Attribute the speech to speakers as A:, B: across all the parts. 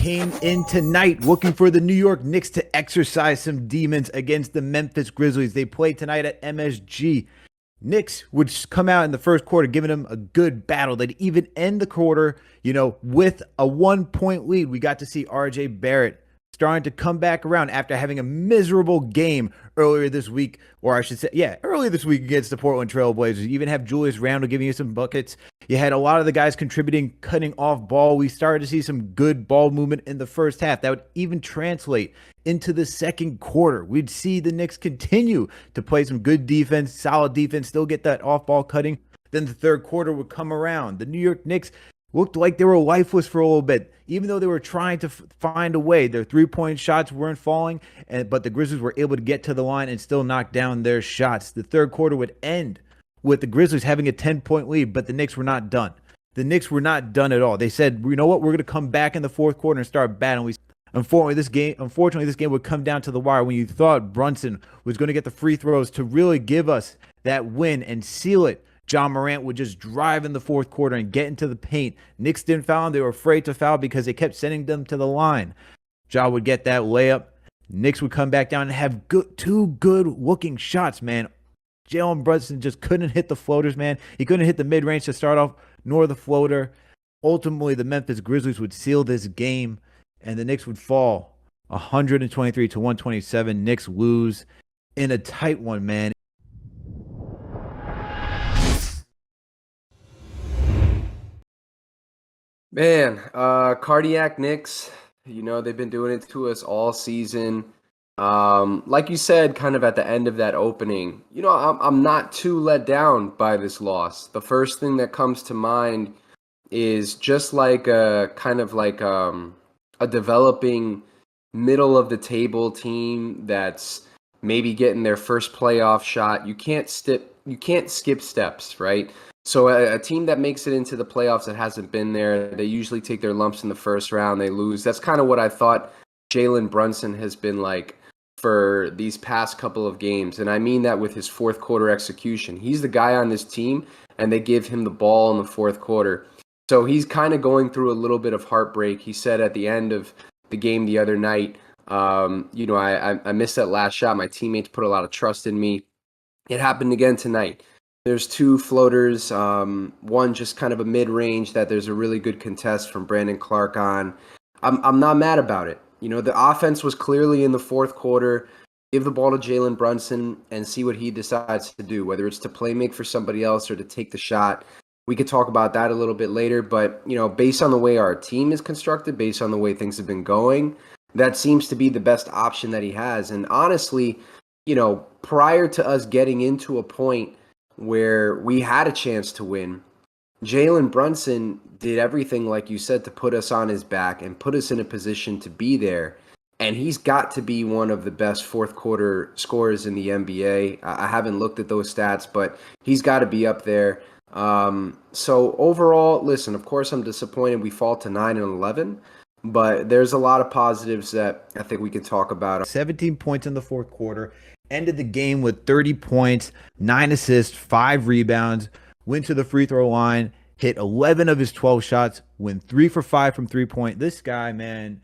A: came in tonight looking for the New York Knicks to exercise some demons against the Memphis Grizzlies. They play tonight at MSG. Knicks would come out in the first quarter, giving them a good battle. They'd even end the quarter, with a 1-point lead. We got to see RJ Barrett starting to come back around after having a miserable game earlier this week, earlier this week against the Portland Trail Blazers. You even have Julius Randle giving you some buckets. You had a lot of the guys contributing, cutting off ball. We started to see some good ball movement in the first half. That would even translate into the second quarter. We'd see the Knicks continue to play some good defense, solid defense, still get that off-ball cutting. Then the third quarter would come around. The New York Knicks looked like they were lifeless for a little bit. Even though they were trying to find a way, their three-point shots weren't falling, but the Grizzlies were able to get to the line and still knock down their shots. The third quarter would end with the Grizzlies having a 10-point lead, but the Knicks were not done. The Knicks were not done at all. They said, you know what, we're going to come back in the fourth quarter and start battling. Unfortunately, this game would come down to the wire when you thought Brunson was going to get the free throws to really give us that win and seal it. John Morant would just drive in the fourth quarter and get into the paint. Knicks didn't foul him. They were afraid to foul because they kept sending them to the line. Ja would get that layup. Knicks would come back down and have two good-looking shots, man. Jalen Brunson just couldn't hit the floaters, man. He couldn't hit the mid-range to start off, nor the floater. Ultimately, the Memphis Grizzlies would seal this game, and the Knicks would fall 123-127. Knicks lose in a tight one, man.
B: Man, cardiac Knicks, they've been doing it to us all season. Like you said, kind of at the end of that opening, I'm not too let down by this loss. The first thing that comes to mind is just like a developing middle of the table team that's maybe getting their first playoff shot. You can't skip steps, right? So a team that makes it into the playoffs that hasn't been there, they usually take their lumps in the first round, they lose. That's kind of what I thought Jalen Brunson has been like for these past couple of games. And I mean that with his fourth quarter execution. He's the guy on this team, and they give him the ball in the fourth quarter. So he's kind of going through a little bit of heartbreak. He said at the end of the game the other night, I missed that last shot. My teammates put a lot of trust in me. It happened again tonight. There's two floaters, one just kind of a mid-range that there's a really good contest from Brandon Clark on. I'm not mad about it. The offense was clearly in the fourth quarter. Give the ball to Jalen Brunson and see what he decides to do, whether it's to play make for somebody else or to take the shot. We could talk about that a little bit later, but based on the way our team is constructed, based on the way things have been going, that seems to be the best option that he has. And honestly, prior to us getting into a point where we had a chance to win, Jalen Brunson did everything, like you said, to put us on his back and put us in a position to be there. And he's got to be one of the best fourth quarter scorers in the NBA. I haven't looked at those stats, but he's got to be up there. So overall, listen, of course I'm disappointed we fall to 9-11, but there's a lot of positives that I think we can talk about.
A: 17 points in the fourth quarter. Ended the game with 30 points, 9 assists, 5 rebounds, went to the free throw line, hit 11 of his 12 shots, went 3 for 5 from three-point. This guy, man,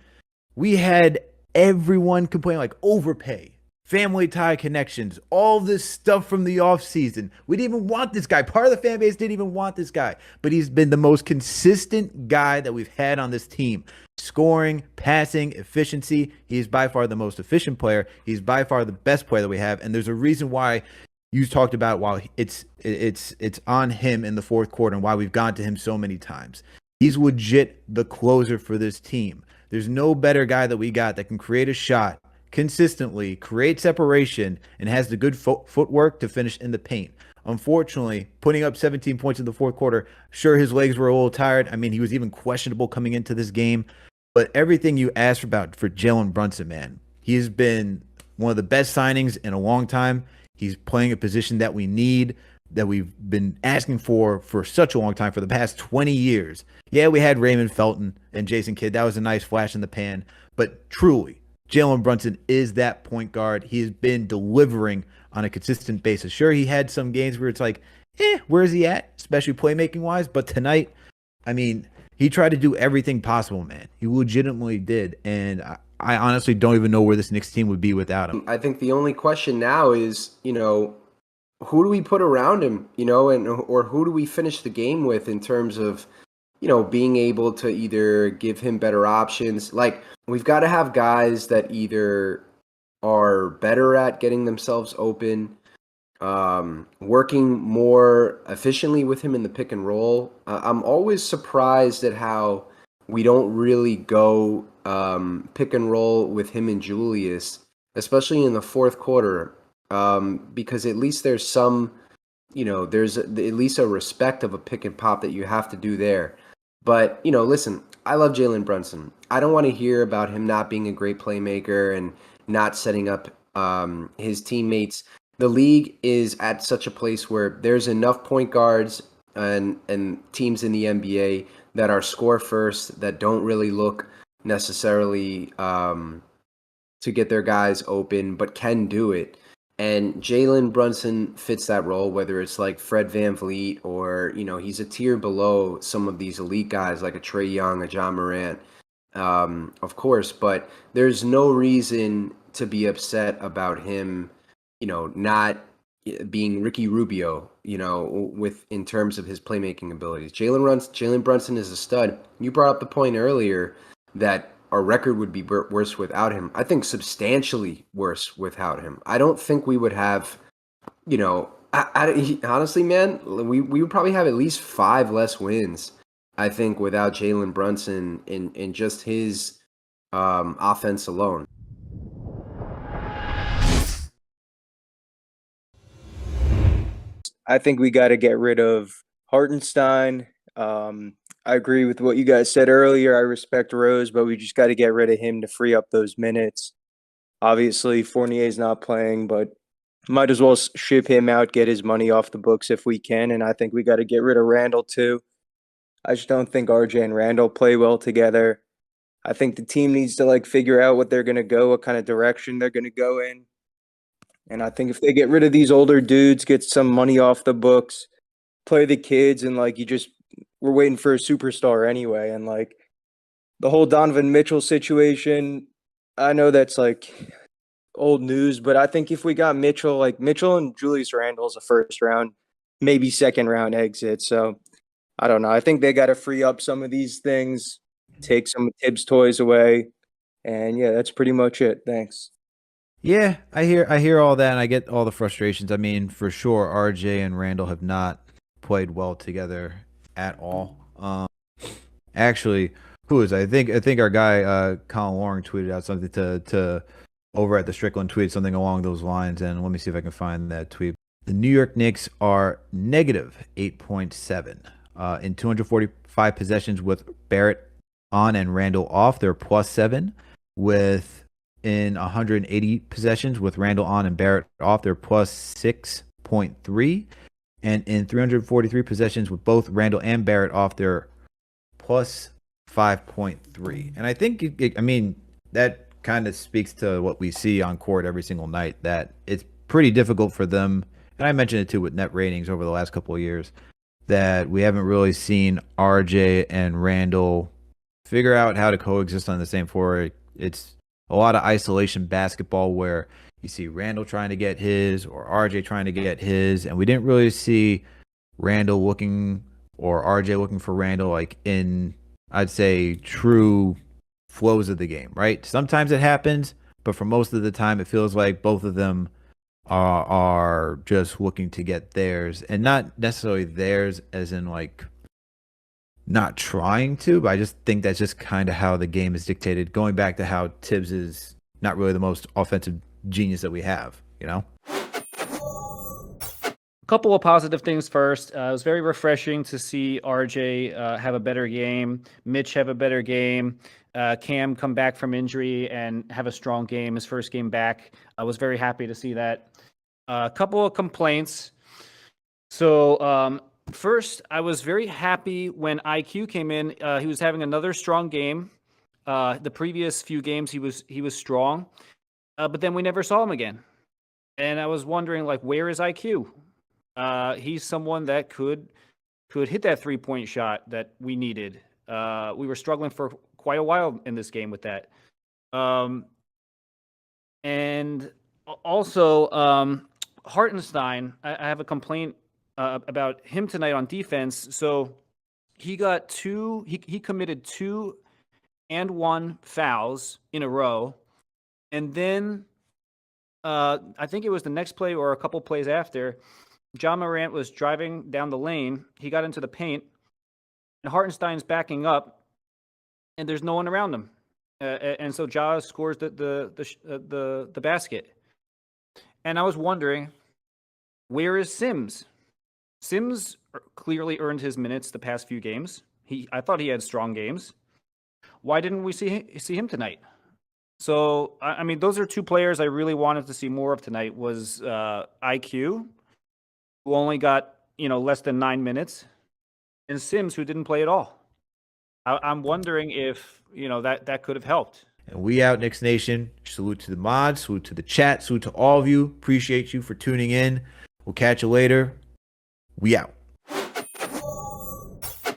A: we had everyone complaining like overpay, family tie connections, all this stuff from the offseason. We didn't even want this guy. Part of the fan base didn't even want this guy, but he's been the most consistent guy that we've had on this team. Scoring, passing, efficiency. He's by far the most efficient player. He's by far the best player that we have. And there's a reason why you talked about why it's on him in the fourth quarter and why we've gone to him so many times. He's legit the closer for this team. There's no better guy that we got that can create a shot consistently, create separation, and has the good footwork to finish in the paint. Unfortunately, putting up 17 points in the fourth quarter, sure, his legs were a little tired. I mean, he was even questionable coming into this game. But everything you asked about for Jalen Brunson, man, he's been one of the best signings in a long time. He's playing a position that we need, that we've been asking for such a long time, for the past 20 years. Yeah, we had Raymond Felton and Jason Kidd. That was a nice flash in the pan. But truly, Jalen Brunson is that point guard. He has been delivering on a consistent basis. Sure, he had some games where it's like, where is he at, especially playmaking-wise? But tonight, I mean, he tried to do everything possible, man. He legitimately did. And I honestly don't even know where this Knicks team would be without him.
B: I think the only question now is, who do we put around him, or who do we finish the game with in terms of, being able to either give him better options. Like, we've got to have guys that either are better at getting themselves open, working more efficiently with him in the pick and roll. I'm always surprised at how we don't really go pick and roll with him and Julius, especially in the fourth quarter, because at least there's some, there's at least a respect of a pick and pop that you have to do there. But, listen, I love Jalen Brunson. I don't want to hear about him not being a great playmaker and not setting up his teammates. The league is at such a place where there's enough point guards and teams in the NBA that are score first, that don't really look necessarily to get their guys open, but can do it. And Jalen Brunson fits that role, whether it's like Fred VanVleet or, he's a tier below some of these elite guys like a Trae Young, a John Morant, of course. But there's no reason to be upset about him, not being Ricky Rubio, in terms of his playmaking abilities. Jalen Brunson is a stud. You brought up the point earlier that our record would be worse without him. I think substantially worse without him. I don't think we would have, honestly, man, we would probably have at least 5 less wins, I think, without Jalen Brunson in just his offense alone.
C: I think we got to get rid of Hartenstein. I agree with what you guys said earlier. I respect Rose, but we just got to get rid of him to free up those minutes. Obviously, Fournier's not playing, but might as well ship him out, get his money off the books if we can. And I think we got to get rid of Randall too. I just don't think RJ and Randall play well together. I think the team needs to figure out what they're going to go, what kind of direction they're going to go in. And I think if they get rid of these older dudes, get some money off the books, play the kids, and we're waiting for a superstar anyway. And the whole Donovan Mitchell situation, I know that's old news, but I think if we got Mitchell and Julius Randle's a first round, maybe second round exit. So I don't know. I think they got to free up some of these things, take some of Tibbs' toys away. And yeah, that's pretty much it. Thanks.
A: Yeah, I hear all that, and I get all the frustrations. I mean, for sure, RJ and Randall have not played well together at all. Actually, I think our guy Colin Loring tweeted out something to over at the Strickland tweeted something along those lines, and let me see if I can find that tweet. The New York Knicks are negative 8.7 in 245 possessions with Barrett on and Randall off. They're plus 7 in 180 possessions with Randall on and Barrett off. They're plus 6.3. And in 343 possessions with both Randall and Barrett off, they're plus 5.3. And I think, that kind of speaks to what we see on court every single night, that it's pretty difficult for them. And I mentioned it too with net ratings over the last couple of years, that we haven't really seen RJ and Randall figure out how to coexist on the same floor. It's a lot of isolation basketball where you see Randall trying to get his or RJ trying to get his, and we didn't really see Randall looking or RJ looking for Randall in, I'd say, true flows of the game, right? Sometimes it happens, but for most of the time it feels like both of them are just looking to get theirs, and not necessarily theirs as in not trying to, but I just think that's just kind of how the game is dictated, going back to how Tibbs is not really the most offensive genius that we have, A
D: couple of positive things first. It was very refreshing to see RJ have a better game, Mitch have a better game, Cam come back from injury and have a strong game, his first game back. I was very happy to see that. A couple of complaints. So, first, I was very happy when IQ came in. He was having another strong game. The previous few games, he was strong, but then we never saw him again. And I was wondering, where is IQ? He's someone that could hit that 3-point shot that we needed. We were struggling for quite a while in this game with that. And also, Hartenstein, I have a complaint about him tonight on defense. So he got he committed 2 and 1 fouls in a row. And then I think it was the next play or a couple plays after, John Morant was driving down the lane. He got into the paint, and Hartenstein's backing up, and there's no one around him. And so Ja scores the basket. And I was wondering, where is Sims? Sims clearly earned his minutes the past few games. I thought he had strong games. Why didn't we see him tonight? So, I mean, those are 2 players I really wanted to see more of tonight. Was IQ, who only got less than 9 minutes, and Sims, who didn't play at all. I'm wondering if that could have helped.
A: And we out, Knicks Nation. Salute to the mods, salute to the chat, salute to all of you. Appreciate you for tuning in. We'll catch you later. We out.